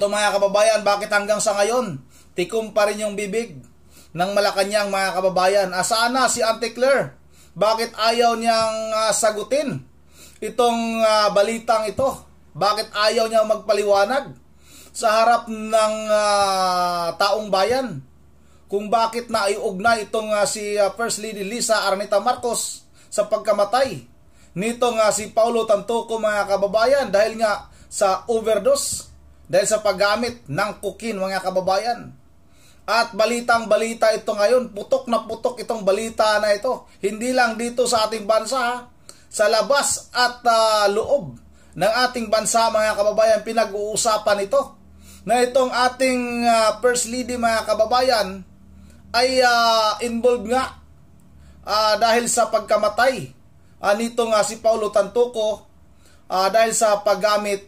ito mga kababayan, bakit hanggang sa ngayon, tikom pa rin yung bibig ng Malacanang mga kababayan? Sana si Auntie Claire, bakit ayaw niyang sagutin itong balitang ito? Bakit ayaw niyang magpaliwanag sa harap ng taong bayan kung bakit naiugnay itong si First Lady Lisa Araneta Marcos sa pagkamatay nitong si Paulo Tantuco mga kababayan dahil nga sa overdose, dahil sa paggamit ng cocaine mga kababayan. At balitang balita ito ngayon, putok na putok itong balita na ito, hindi lang dito sa ating bansa, sa labas at loob ng ating bansa mga kababayan, pinag-uusapan ito na itong ating First Lady mga kababayan ay involved nga dahil sa pagkamatay nito nga si Paulo Tantuco dahil sa paggamit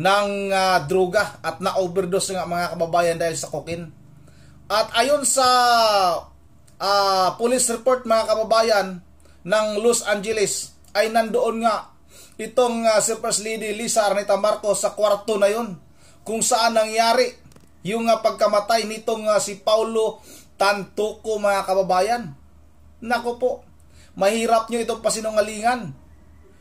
ng droga at na-overdose nga mga kababayan dahil sa cocaine. At ayon sa police report mga kababayan ng Los Angeles ay nandoon nga itong si First Lady Lisa Araneta Marcos sa kwarto na yun kung saan nangyari yung pagkamatay nitong si Paulo Tantuco mga kababayan. Nako po, mahirap nyo itong pasinungalingan.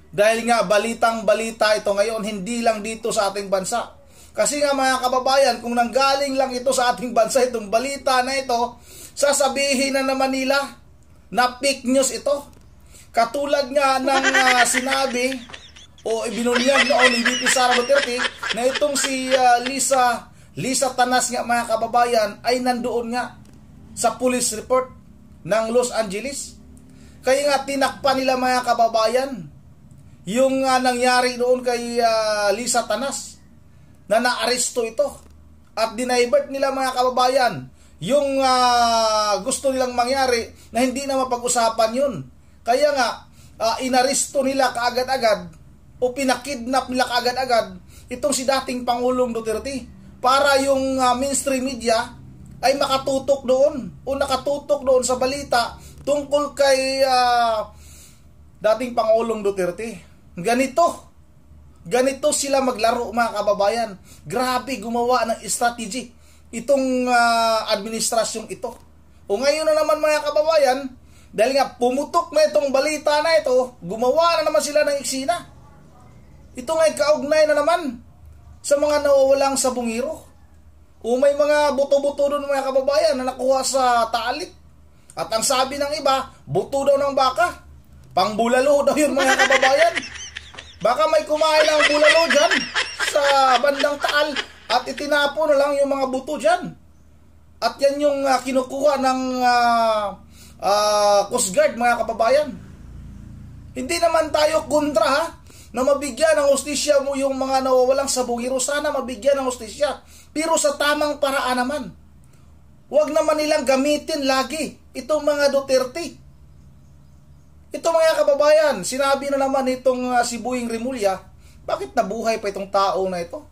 Dahil nga balitang balita ito ngayon, hindi lang dito sa ating bansa. Kasi nga mga kababayan, kung nanggaling lang ito sa ating bansa, itong balita na ito, sasabihin na naman nila na fake news ito. Katulad nga ng sinabi o ibinunyag noon ni VP Sara Duterte na itong si Lisa Tanas nga mga kababayan ay nandoon nga sa police report ng Los Angeles. Kaya nga tinakpan nila mga kababayan yung nangyari noon kay Lisa Tanas na naaresto ito at dinivert nila mga kababayan yung gusto nilang mangyari na hindi na mapag-usapan yun. Kaya nga inaresto nila kaagad-agad o pinakidnap nila kaagad-agad itong si dating Pangulong Duterte para yung mainstream media ay makatutok doon o nakatutok doon sa balita tungkol kay dating Pangulong Duterte. Ganito sila maglaro mga kababayan. Grabe gumawa ng strategy itong administrasyong ito. O ngayon na naman mga kababayan, dahil nga pumutok na itong balita na ito, gumawa na naman sila ng eksena. Ito nga'y kaugnay na naman sa mga nawawalang sabungiro. O may mga buto-buto doon mga kababayan na nakuha sa taalit. At ang sabi ng iba, buto daw ng baka. Pangbulalo daw yun mga kababayan. Baka may kumain ng bulalo dyan sa bandang Taal at itinapo na lang yung mga buto dyan. At yan yung kinukuha ng Coast Guard mga kababayan. Hindi naman tayo kontra ha, na mabigyan ng hustisya mo yung mga nawawalang sabungiro. Sana mabigyan ng hustisya, pero sa tamang paraan naman. Huwag naman nilang gamitin lagi itong mga Duterte. Ito mga kababayan, sinabi na naman itong si Boying Rimulya, bakit nabuhay pa itong tao na ito?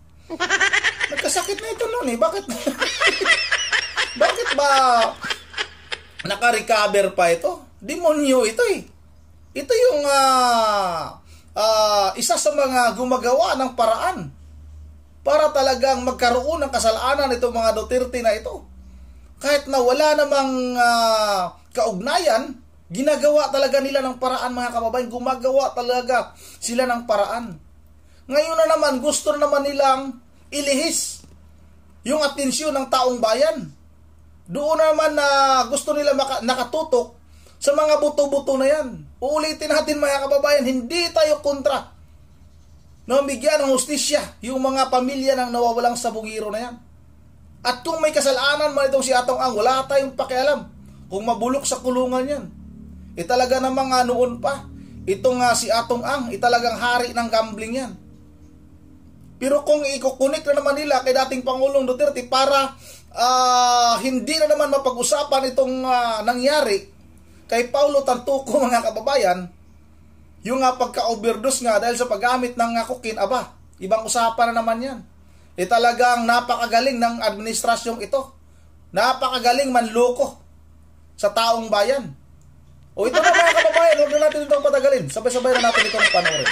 Nagkasakit na ito noon eh. Bakit ba naka-recover pa ito? Demonyo ito eh. Ito yung isa sa mga gumagawa ng paraan para talagang magkaroon ng kasalanan itong mga Duterte na ito. Kahit na wala namang kaugnayan, ginagawa talaga nila ng paraan mga kababayan. Gumagawa talaga sila ng paraan. Ngayon na naman, gusto na naman nilang ilihis yung atensyon ng taong bayan. Doon naman na gusto nila nakatutok sa mga buto-buto na yan. Uulitin natin mga kababayan, hindi tayo kontra na bigyan ng hustisya yung mga pamilya ng nawawalang sabungiro na yan. At kung may kasalanan man itong si Atong Ang, wala tayong pakialam kung mabulok sa kulungan yan. Talaga namang noon pa, itong si Atong Ang, talagang hari ng gambling yan. Pero kung ikukunik na naman nila kay dating Pangulong Duterte para hindi na naman mapag-usapan itong nangyari kay Paulo Tantuco mga kababayan, yung pagka-overdose nga dahil sa paggamit ng cocaine, ibang usapan na naman yan. Talagang napakagaling ng administrasyong ito. Napakagaling manloko sa taong bayan. O ito na mga kababayan, huwag na natin itong patagalin. Sabay-sabay na natin itong panoorin.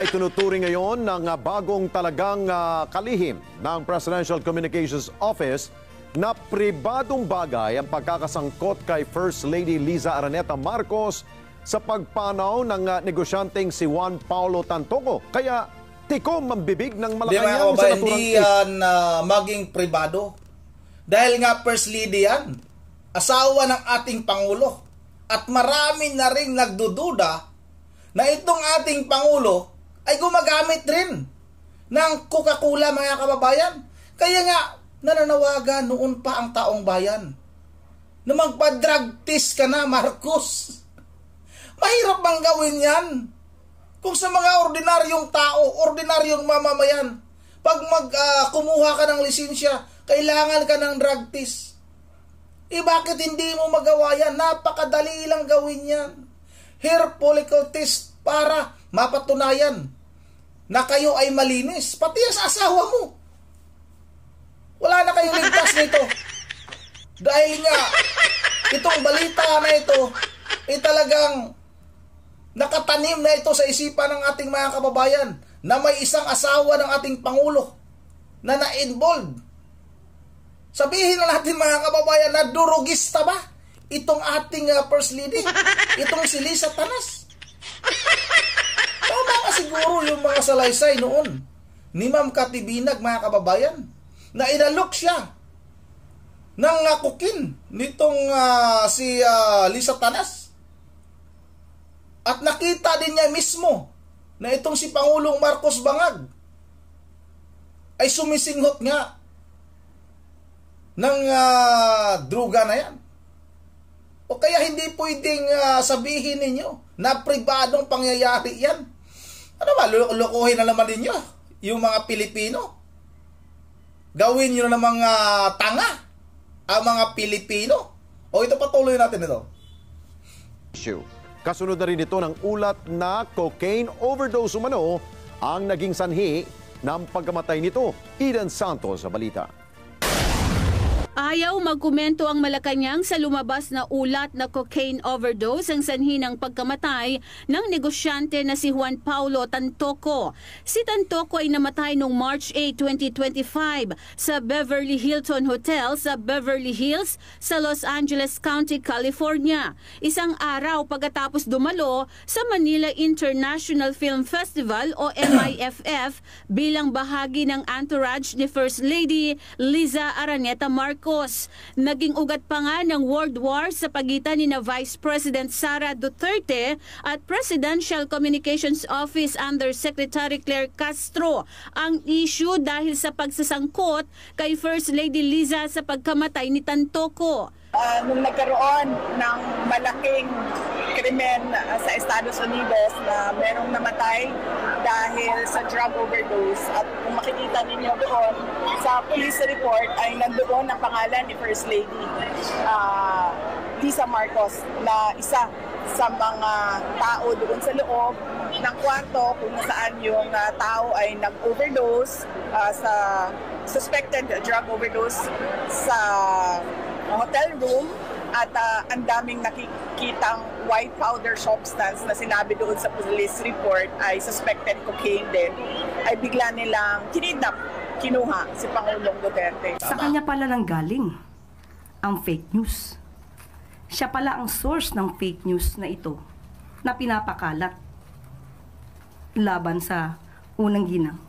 ay tunuturing ngayon ng bagong talagang kalihim ng Presidential Communications Office na pribadong bagay ang pagkakasangkot kay First Lady Liza Araneta Marcos sa pagpanaw ng negosyanteng si Juan Paulo Tantoco. Kaya tikom ang bibig ng Malacanang sa naturang hindi yan maging pribado. Dahil nga First Lady yan, asawa ng ating Pangulo. At marami na rin nagdududa na itong ating Pangulo ay gumagamit rin ng Coca-Cola, mga kababayan. Kaya nga, nananawagan noon pa ang taong bayan na magpa-drug test ka na, Marcos. Mahirap bang gawin yan? Kung sa mga ordinaryong tao, ordinaryong mamamayan, pag kumuha ka ng lisensya, kailangan ka ng drug test. Bakit hindi mo magawa yan? Napakadali lang gawin yan. Hair follicle test para mapatunayan na kayo ay malinis. Pati sa asawa mo. Wala na kayong ligtas nito. Dahil nga, itong balita na ito, ay talagang nakatanim na ito sa isipan ng ating mga kababayan na may isang asawa ng ating Pangulo na na-involved. Sabihin na natin, mga kababayan, na durugista ba itong ating First Lady? Itong si Liza Tanas? Tama ka siguro yung mga salaysay noon ni Ma'am Katibinag, mga kababayan, na inalok siya ng kukin nitong si Liza Tanas. At nakita din niya mismo na itong si Pangulong Marcos Bangag ay sumisinghot nga ng druga na yan. O kaya hindi pwedeng sabihin ninyo na pribadong pangyayari yan. Ano ba, lokohin na naman ninyo yung mga Pilipino? Gawin nyo na ng mga tanga ang mga Pilipino? O ito, patuloy natin ito. Kasunod na rin ito ng ulat na cocaine overdose umano ang naging sanhi ng pagkamatay nito. Eden Santos sa balita. Ayaw magkomento ang Malacanang sa lumabas na ulat na cocaine overdose ang sanhi ng pagkamatay ng negosyante na si Juan Paulo Tantoco. Si Tantoco ay namatay noong March 8, 2025 sa Beverly Hilton Hotel sa Beverly Hills sa Los Angeles County, California. Isang araw pagkatapos dumalo sa Manila International Film Festival o MIFF bilang bahagi ng entourage ni First Lady Liza Araneta Marcos. Naging ugat pa nga ng World War sa pagitan ni na Vice President Sara Duterte at Presidential Communications Office Undersecretary Claire Castro ang issue dahil sa pagsasangkot kay First Lady Liza sa pagkamatay ni Tantoco. Nung nagkaroon ng malaking krimen sa Estados Unidos na merong namatay dahil sa drug overdose, at kung makikita ninyo doon sa police report ay nandoon ang pangalan ni First Lady Liza Marcos na isa sa mga tao doon sa loob ng kwarto kung nasaan yung tao ay nag-overdose sa suspected drug overdose sa hotel room, at ang daming nakikitang white powder substance na sinabi doon sa police report ay suspected cocaine din, ay bigla nilang kinidnap, kinuha si Pangulong Duterte. Sa kanya pala nang galing ang fake news. Siya pala ang source ng fake news na ito na pinapakalat laban sa unang ginang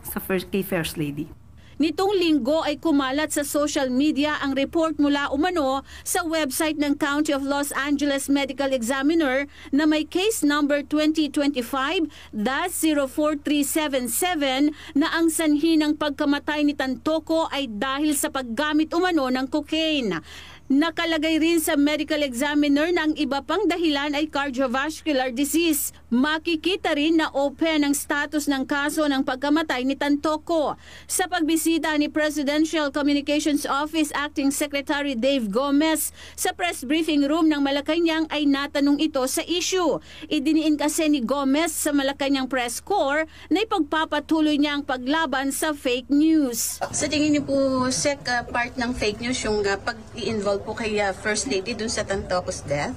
kay First Lady. Nitong linggo ay kumalat sa social media ang report mula umano sa website ng County of Los Angeles Medical Examiner na may case number 2025-04377 na ang sanhi ng pagkamatay ni Tantoco ay dahil sa paggamit umano ng cocaine. Nakalagay rin sa medical examiner na ang iba pang dahilan ay cardiovascular disease. Makikita rin na open ang status ng kaso ng pagkamatay ni Tantoco. Sa pagbisita ni Presidential Communications Office Acting Secretary Dave Gomez sa press briefing room ng Malacanang ay natanong ito sa issue. Idiniin kasi ni Gomez sa Malacanang Press Corps na ipagpapatuloy niya ang paglaban sa fake news. Sa tingin niyo po, Sec, part ng fake news yung pag-i-involve po kay First Lady dun sa Tantoco's death?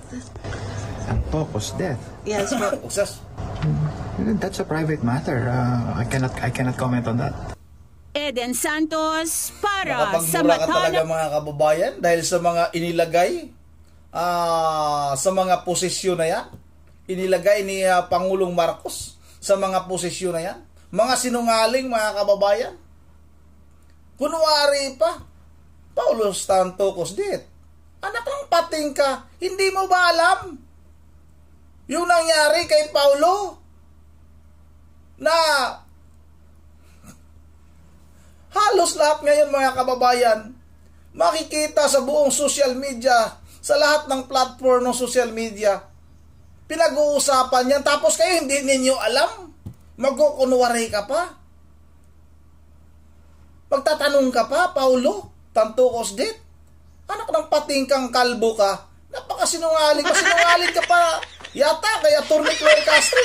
Tantoco's death? Yes po. That's a private matter. I cannot comment on that. Eden Santos para sa Nakapagmura ka talaga Mata. mga kababayan dahil sa mga inilagay sa mga posisyon na yan. Inilagay ni Pangulong Marcos sa mga posisyon na yan. Mga sinungaling mga kababayan. Kunwari pa, Paulo Tantocos dit. Anak ng pating ka, hindi mo ba alam yung nangyari kay Paulo? Na halos lahat ngayon mga kababayan, makikita sa buong social media, sa lahat ng platform ng social media, pinag-uusapan yan, tapos kayo hindi ninyo alam, magkukunwari ka pa. Magtatanong ka pa, Paulo Tantocos dit, anak ng pating kang kalbo ka, napakasinungaling, masinungaling ka pa yata kay Atty. Chloe Castro.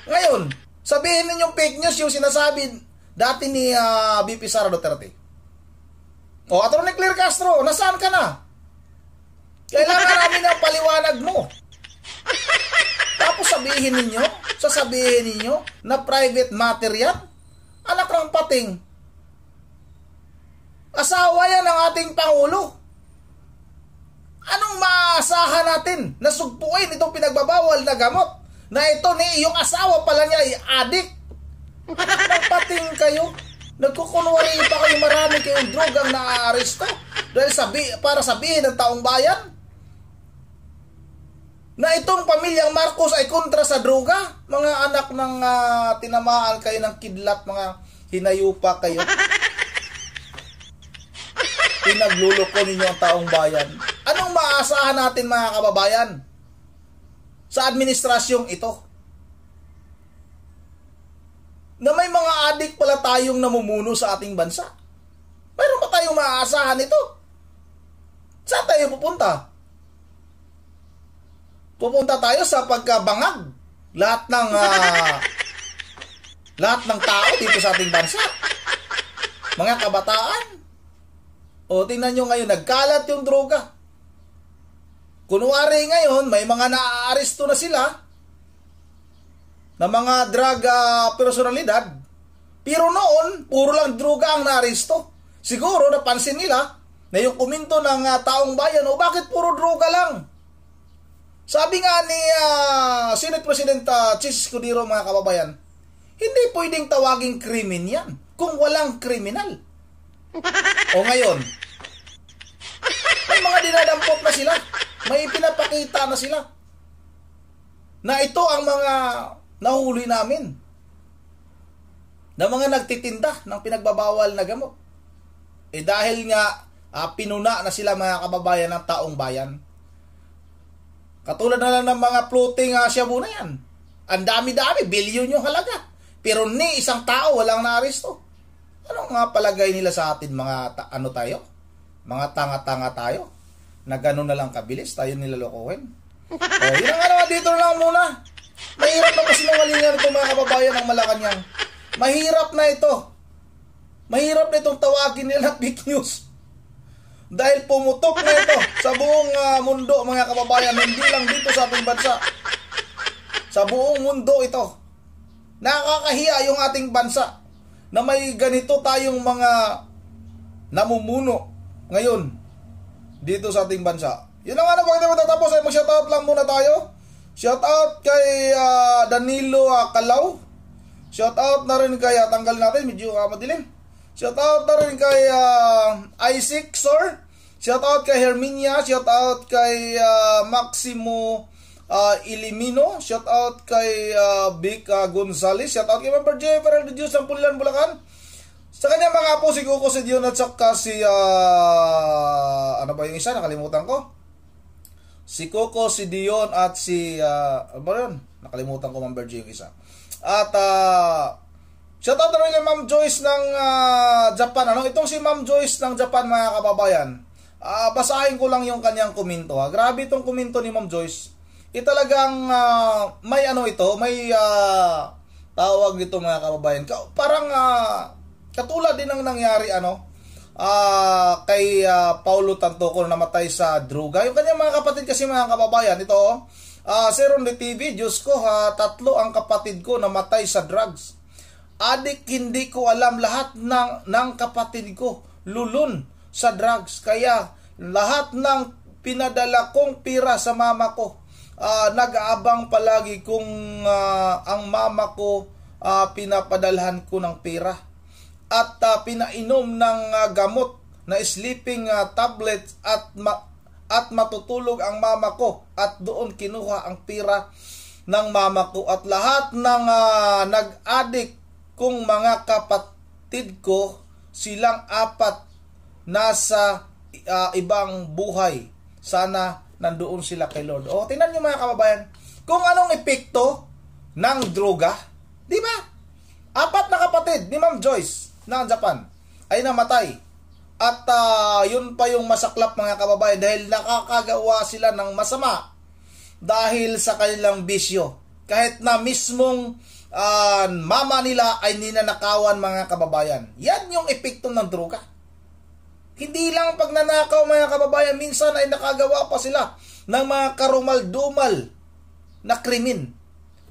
Ngayon, sabihin ninyong fake news yung sinasabi dati ni VP Sara Duterte. O, Atty. Chloe Castro, nasaan ka na? Kailangan namin ang paliwanag mo. Tapos sasabihin ninyo na private matter yan? Anak ng pating. Asawa yan ng ating Pangulo. Anong maasahan natin na sugpuin itong pinagbabawal na gamot? Na ito ni yung asawa pala niya ay adik. Anak ng pating kayo. Nagkukunwari pa kayo, marami kayong drogang naaaresto dahil para sabihin ng taong bayan na itong pamilyang Marcos ay kontra sa droga. Mga anak ng tinamaan kayo ng kidlat, mga hinayupa kayo. Pinagluloko ninyo ang taong bayan. Anong maaasahan natin mga kababayan sa administrasyong ito? Na may mga adik pala tayong namumuno sa ating bansa. Mayroon pa tayong maaasahan ito? Saan tayo pupunta? Pupunta tayo sa pagkabangag lahat ng tao dito sa ating bansa. Mga kabataan. O tingnan nyo ngayon, nagkalat yung droga. Kunwari ngayon, may mga naaaresto na sila na mga drug personalidad. Pero noon, puro lang droga ang naaresto. Siguro napansin nila na yung kuminto ng taong bayan, o bakit puro droga lang? Sabi nga ni Senate President Chis Escudero, mga kababayan, hindi pwedeng tawaging krimen yan kung walang kriminal. O ngayon, may mga dinadampot na sila, may pinapakita na sila na ito ang mga nahuli namin na mga nagtitinda ng pinagbabawal na gamot. Dahil nga pinuna na sila mga kababayan ng taong bayan. Katulad na lang ng mga floating shabu na yan. Ang dami-dami, bilyon yung halaga. Pero ni isang tao walang naaresto. Ano nga palagay nila sa atin mga tayo? Mga tanga-tanga tayo? Na gano'n na lang kabilis tayo nilalokohin. Yun ang ano, dito na lang muna. Mahirap na pasinungalingan ito mga kababayan ng Malacanang. Mahirap na ito. Mahirap na itong tawagin nila fake news. Dahil pumutok na ito sa buong mundo mga kababayan. Hindi lang dito sa ating bansa. Sa buong mundo ito. Nakakahiya yung ating bansa na may ganito tayong mga namumuno ngayon dito sa ating bansa. Yun ang ano, bakit matatapos ay mag-shoutout lang muna tayo. Shoutout kay Danilo Calao. Shoutout na rin kay, tanggal natin, medyo madilim. Shoutout na rin kay Isaac Sor. Shoutout kay Herminia. Shoutout kay Maximo Ilimino. Shoutout kay Vic Gonzales. Shoutout kay Member Jeffery de Dios ng Pulilan, Bulacan. Sa kanya mga apo, si Coco, si Dion at saka si ano ba yung isa? Nakalimutan ko. Si Coco, si Dion at si ano ba yun? Nakalimutan ko Member J yung isa. At shoutout na rin kay Ma'am Joyce ng Japan. Ano? Itong si Ma'am Joyce ng Japan mga kababayan. Basahin ko lang yung kanyang komento. Grabe itong komento ni Ma'am Joyce. Talagang may ano ito, may tawag dito mga kababayan. Parang katulad din ng nangyari kay Paulo Tantocos na namatay sa droga. Yung kanyang mga kapatid kasi mga kababayan, ito Sir Ronde TV, Diyos ko, 3 ang kapatid ko namatay sa drugs. Adik, hindi ko alam lahat ng kapatid ko lulun sa drugs. Kaya lahat ng pinadala kong pira sa mama ko, nag-aabang palagi kung ang mama ko pinapadalhan ko ng pera. At pinainom ng gamot na sleeping tablets at matutulog ang mama ko. At doon kinuha ang pera ng mama ko. At lahat ng nag-addict kung mga kapatid ko, silang 4 nasa ibang buhay. Sana nandoon sila kay Lord. O, tingnan nyo mga kababayan, kung anong epekto ng droga. Di ba? 4 na kapatid ni Ma'am Joyce ng Japan ay namatay. At yun pa yung masaklap mga kababayan, dahil nakakagawa sila ng masama dahil sa kanilang bisyo. Kahit na mismong mama nila ay ninanakawan mga kababayan. Yan yung epekto ng droga. Hindi lang pagnanakaw mga kababayan, minsan ay nakagawa pa sila ng mga karumal-dumal na krimen.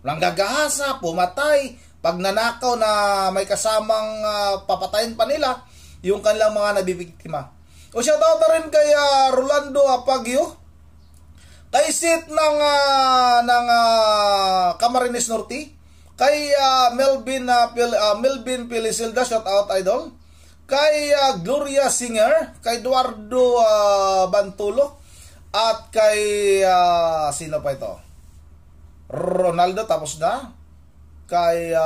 Walang gagahasa, pumatay, pagnanakaw na may kasamang papatayin pa nila yung kanilang mga nabibiktima. O shoutout na rin kay Rolando Apagyo, kay Sit ng Camarines Norte, kay Melvin Pilisilda, shoutout idol, kay Gloria Singer, kay Eduardo Bantulo, at kay sino pa ito? Ronaldo, tapos na. Kay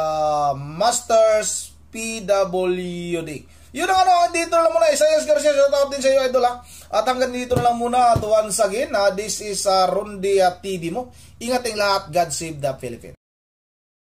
Masters PWD. Yun ang dito lang muna. Isayas Garcia, shoutout din sa iyo, idol ha. At hanggang dito na lang muna. At once again, this is Ronde TV mo. Ingat ang lahat. God save the Philippines.